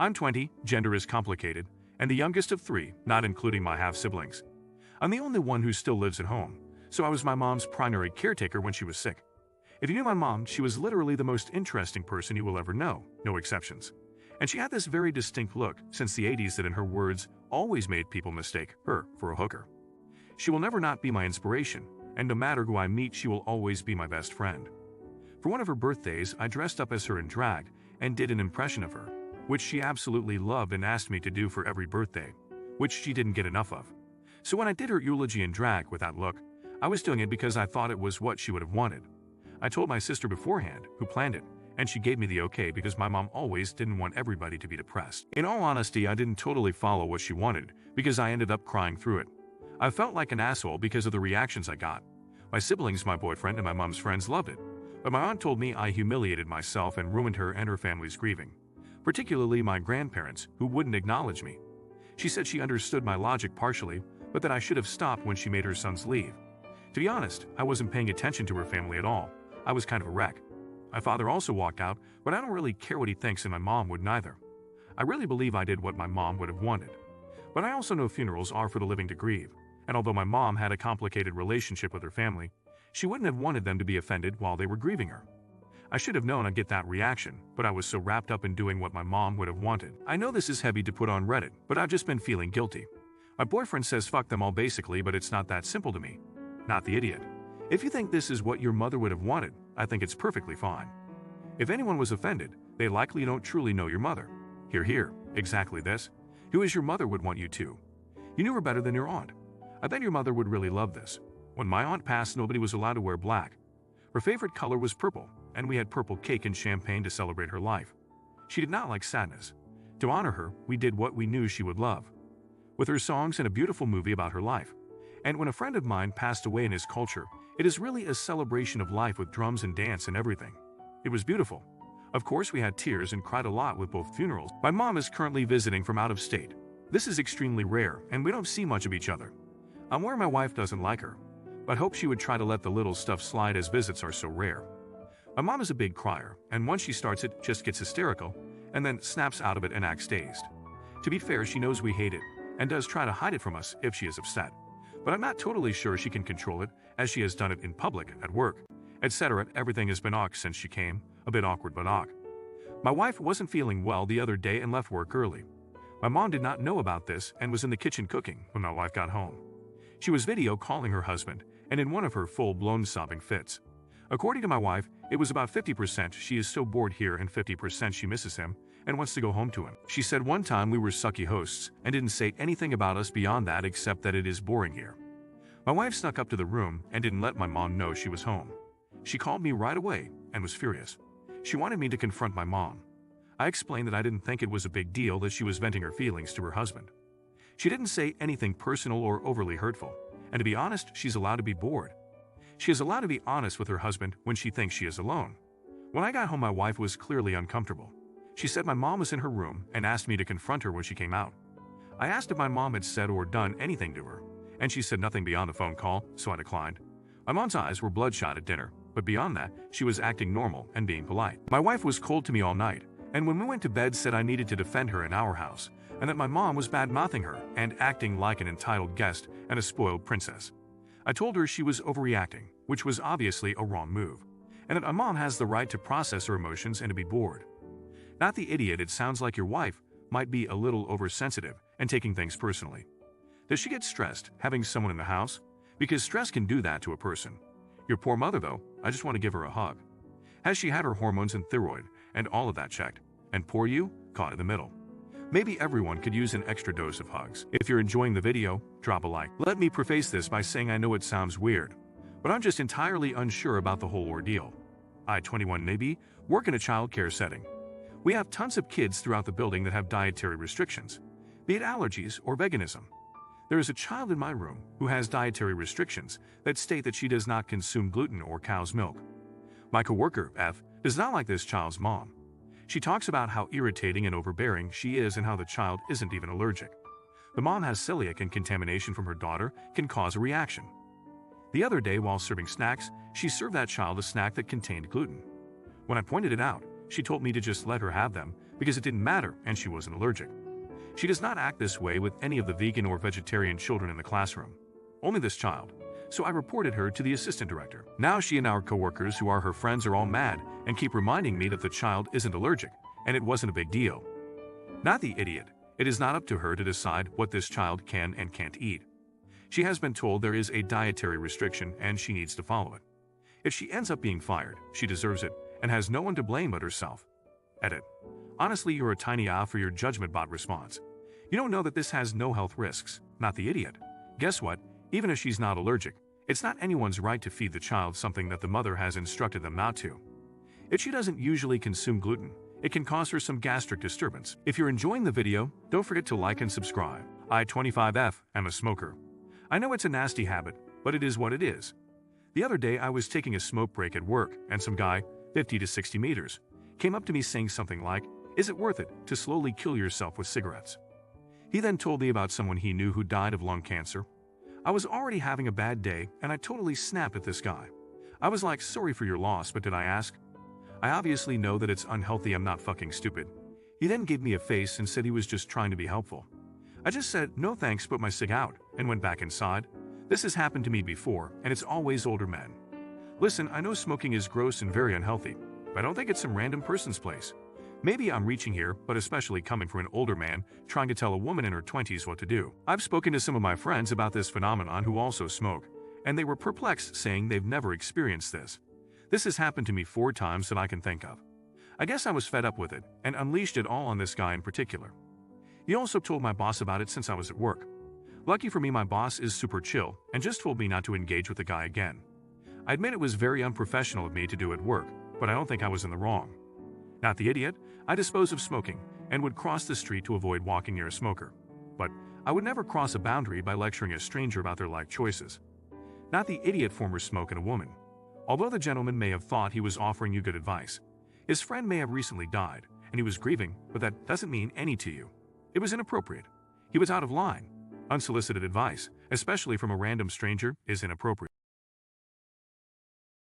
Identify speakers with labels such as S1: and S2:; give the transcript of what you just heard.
S1: I'm 20, gender is complicated, and the youngest of three, not including my half-siblings. I'm the only one who still lives at home, so I was my mom's primary caretaker when she was sick. If you knew my mom, she was literally the most interesting person you will ever know, no exceptions. And she had this very distinct look since the 80s that, in her words, always made people mistake her for a hooker. She will never not be my inspiration, and no matter who I meet, she will always be my best friend. For one of her birthdays, I dressed up as her in drag and did an impression of her, which she absolutely loved and asked me to do for every birthday, which she didn't get enough of. So when I did her eulogy in drag with that look, I was doing it because I thought it was what she would have wanted. I told my sister beforehand, who planned it, and she gave me the okay because my mom always didn't want everybody to be depressed. In all honesty, I didn't totally follow what she wanted because I ended up crying through it. I felt like an asshole because of the reactions I got. My siblings, my boyfriend, and my mom's friends loved it, but my aunt told me I humiliated myself and ruined her and her family's grieving, particularly my grandparents, who wouldn't acknowledge me. She said she understood my logic partially, but that I should have stopped when she made her sons leave. To be honest, I wasn't paying attention to her family at all. I was kind of a wreck. My father also walked out, but I don't really care what he thinks, and my mom would neither. I really believe I did what my mom would have wanted. But I also know funerals are for the living to grieve, and although my mom had a complicated relationship with her family, she wouldn't have wanted them to be offended while they were grieving her. I should have known I'd get that reaction, but I was so wrapped up in doing what my mom would have wanted. I know this is heavy to put on Reddit, but I've just been feeling guilty. My boyfriend says fuck them all basically, but it's not that simple to me. Not the idiot. If you think this is what your mother would have wanted, I think it's perfectly fine. If anyone was offended, they likely don't truly know your mother. Here, exactly this. Who is your mother would want you to? You knew her better than your aunt. I bet your mother would really love this. When my aunt passed, nobody was allowed to wear black. Her favorite color was purple, and we had purple cake and champagne to celebrate her life. She did not like sadness. To honor her, we did what we knew she would love, with her songs and a beautiful movie about her life. And when a friend of mine passed away in his culture, it is really a celebration of life with drums and dance and everything. It was beautiful. Of course, we had tears and cried a lot with both funerals. My mom is currently visiting from out of state. This is extremely rare, and we don't see much of each other. I'm worried my wife doesn't like her, but hope she would try to let the little stuff slide as visits are so rare. My mom is a big crier, and once she starts it, just gets hysterical, and then snaps out of it and acts dazed. To be fair, she knows we hate it, and does try to hide it from us if she is upset. But I'm not totally sure she can control it, as she has done it in public, at work, etc. Everything has been awk since she came, a bit awkward but awk. My wife wasn't feeling well the other day and left work early. My mom did not know about this and was in the kitchen cooking when my wife got home. She was video calling her husband, and in one of her full-blown sobbing fits. According to my wife, it was about 50% she is so bored here and 50% she misses him and wants to go home to him. She said one time we were sucky hosts and didn't say anything about us beyond that except that it is boring here. My wife snuck up to the room and didn't let my mom know she was home. She called me right away and was furious. She wanted me to confront my mom. I explained that I didn't think it was a big deal that she was venting her feelings to her husband. She didn't say anything personal or overly hurtful, and to be honest, she's allowed to be bored. She is allowed to be honest with her husband when she thinks she is alone. When I got home, my wife was clearly uncomfortable. She said my mom was in her room and asked me to confront her when she came out. I asked if my mom had said or done anything to her, and she said nothing beyond the phone call, so I declined. My mom's eyes were bloodshot at dinner, but beyond that, she was acting normal and being polite. My wife was cold to me all night, and when we went to bed said I needed to defend her in our house, and that my mom was bad-mouthing her and acting like an entitled guest and a spoiled princess. I told her she was overreacting, which was obviously a wrong move, and that my mom has the right to process her emotions and to be bored. Not the idiot, it sounds like your wife might be a little oversensitive and taking things personally. Does she get stressed having someone in the house? Because stress can do that to a person. Your poor mother, though, I just want to give her a hug. Has she had her hormones and thyroid and all of that checked? And poor you, caught in the middle. Maybe everyone could use an extra dose of hugs. If you're enjoying the video, drop a like. Let me preface this by saying I know it sounds weird, but I'm just entirely unsure about the whole ordeal. I, 21 maybe, work in a child care setting. We have tons of kids throughout the building that have dietary restrictions, be it allergies or veganism. There is a child in my room who has dietary restrictions that state that she does not consume gluten or cow's milk. My coworker, F, does not like this child's mom. She talks about how irritating and overbearing she is and how the child isn't even allergic. The mom has celiac, and contamination from her daughter can cause a reaction. The other day, while serving snacks, she served that child a snack that contained gluten. When I pointed it out, she told me to just let her have them because it didn't matter and she wasn't allergic. She does not act this way with any of the vegan or vegetarian children in the classroom. Only this child. So I reported her to the assistant director. Now she and our coworkers who are her friends are all mad and keep reminding me that the child isn't allergic and it wasn't a big deal. Not the idiot. It is not up to her to decide what this child can and can't eat. She has been told there is a dietary restriction and she needs to follow it. If she ends up being fired, she deserves it and has no one to blame but herself. Edit. Honestly, you're a tiny for your judgment bot response. You don't know that this has no health risks, not the idiot. Guess what? Even if she's not allergic, it's not anyone's right to feed the child something that the mother has instructed them not to. If she doesn't usually consume gluten, it can cause her some gastric disturbance. If you're enjoying the video, don't forget to like and subscribe. I, 25F, am a smoker. I know it's a nasty habit, but it is what it is. The other day I was taking a smoke break at work and some guy, 50 to 60 meters, came up to me saying something like, "Is it worth it to slowly kill yourself with cigarettes?" He then told me about someone he knew who died of lung cancer. I was already having a bad day and I totally snapped at this guy. I was like, "Sorry for your loss, but did I ask?" I obviously know that it's unhealthy, I'm not fucking stupid. He then gave me a face and said he was just trying to be helpful. I just said, "No thanks, put my cig out," and went back inside. This has happened to me before, and it's always older men. Listen, I know smoking is gross and very unhealthy, but I don't think it's some random person's place. Maybe I'm reaching here, but especially coming from an older man trying to tell a woman in her 20s what to do. I've spoken to some of my friends about this phenomenon who also smoke, and they were perplexed, saying they've never experienced this. This has happened to me 4 times that I can think of. I guess I was fed up with it and unleashed it all on this guy in particular. He also told my boss about it since I was at work. Lucky for me, my boss is super chill and just told me not to engage with the guy again. I admit it was very unprofessional of me to do at work, but I don't think I was in the wrong. Not the idiot, I dispose of smoking and would cross the street to avoid walking near a smoker. But I would never cross a boundary by lecturing a stranger about their life choices. Not the idiot former smoke in a woman. Although the gentleman may have thought he was offering you good advice, his friend may have recently died and he was grieving, but that doesn't mean any to you. It was inappropriate. He was out of line. Unsolicited advice, especially from a random stranger, is inappropriate.